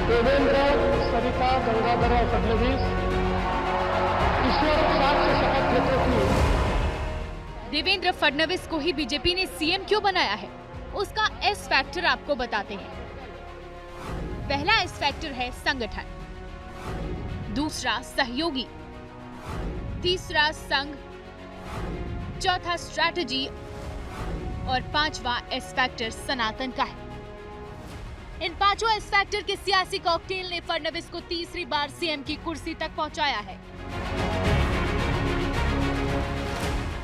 देवेंद्र सरिता गंगाधर फडणवीस ईश्वर साक्ष शपथ लेते की देवेंद्र फडणवीस को ही बीजेपी ने सीएम क्यों बनाया है, उसका एस फैक्टर आपको बताते हैं। पहला एस फैक्टर है संगठन, दूसरा सहयोगी, तीसरा संघ, चौथा स्ट्रैटेजी और पांचवा एस फैक्टर सनातन का है। इन पांचों एस फैक्टर के सियासी कॉकटेल ने फडणवीस को तीसरी बार सीएम की कुर्सी तक पहुंचाया है।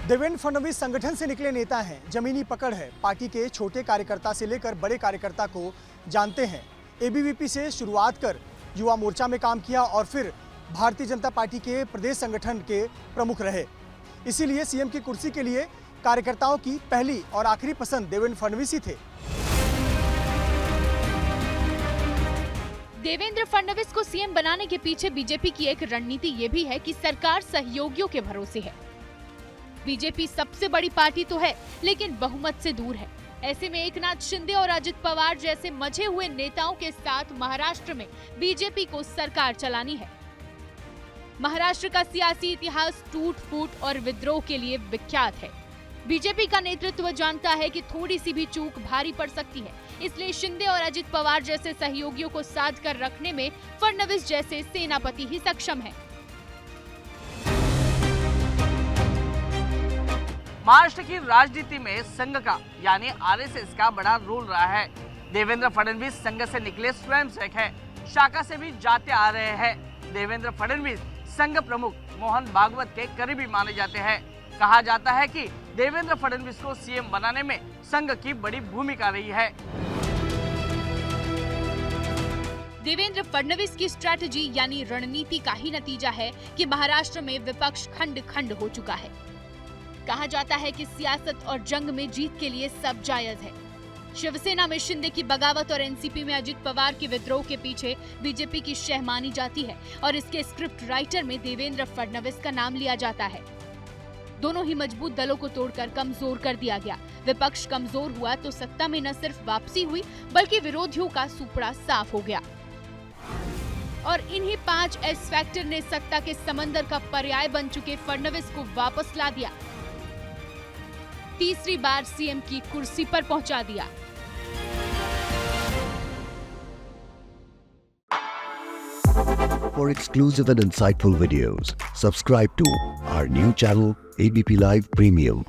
देवेंद्र फडणवीस संगठन से निकले नेता हैं, जमीनी पकड़ है, पार्टी के छोटे कार्यकर्ता से लेकर बड़े कार्यकर्ता को जानते हैं। एबीवीपी से शुरुआत कर युवा मोर्चा में काम किया और फिर भारतीय जनता पार्टी के प्रदेश संगठन के प्रमुख रहे। इसीलिए सीएम की कुर्सी के लिए कार्यकर्ताओं की पहली और आखिरी पसंद देवेंद्र फडणवीस ही थे। देवेंद्र फडणवीस को सीएम बनाने के पीछे बीजेपी की एक रणनीति ये भी है कि सरकार सहयोगियों के भरोसे है। बीजेपी सबसे बड़ी पार्टी तो है, लेकिन बहुमत से दूर है। ऐसे में एकनाथ शिंदे और अजित पवार जैसे मजे हुए नेताओं के साथ महाराष्ट्र में बीजेपी को सरकार चलानी है। महाराष्ट्र का सियासी इतिहास टूट फूट और विद्रोह के लिए विख्यात है। बीजेपी का नेतृत्व जानता है कि थोड़ी सी भी चूक भारी पड़ सकती है, इसलिए शिंदे और अजित पवार जैसे सहयोगियों को साथ कर रखने में फडणवीस जैसे सेनापति ही सक्षम है। महाराष्ट्र की राजनीति में संघ का यानी आरएसएस का बड़ा रोल रहा है। देवेंद्र फडणवीस संघ से निकले स्वयंसेवक है, शाखा से भी जाते आ रहे हैं। देवेंद्र फडणवीस संघ प्रमुख मोहन भागवत के करीबी माने जाते हैं। कहा जाता है कि देवेंद्र फडणवीस को सीएम बनाने में संघ की बड़ी भूमिका रही है। देवेंद्र फडणवीस की स्ट्रैटेजी यानी रणनीति का ही नतीजा है कि महाराष्ट्र में विपक्ष खंड खंड हो चुका है। कहा जाता है कि सियासत और जंग में जीत के लिए सब जायज है। शिवसेना में शिंदे की बगावत और एनसीपी में अजित पवार के विद्रोह के पीछे बीजेपी की शह मानी जाती है और इसके स्क्रिप्ट राइटर में देवेंद्र फडणवीस का नाम लिया जाता है। दोनों ही मजबूत दलों को तोड़कर कमजोर कर दिया गया। विपक्ष कमजोर हुआ तो सत्ता में न सिर्फ वापसी हुई, बल्कि विरोधियों का सुपड़ा साफ हो गया। और इन्हीं 5 एस फैक्टर ने सत्ता के समंदर का पर्याय बन चुके फडणवीस को वापस ला दिया, तीसरी बार सीएम की कुर्सी पर पहुंचा दिया। For exclusive and insightful videos, subscribe to our new channel ABP Live Premium.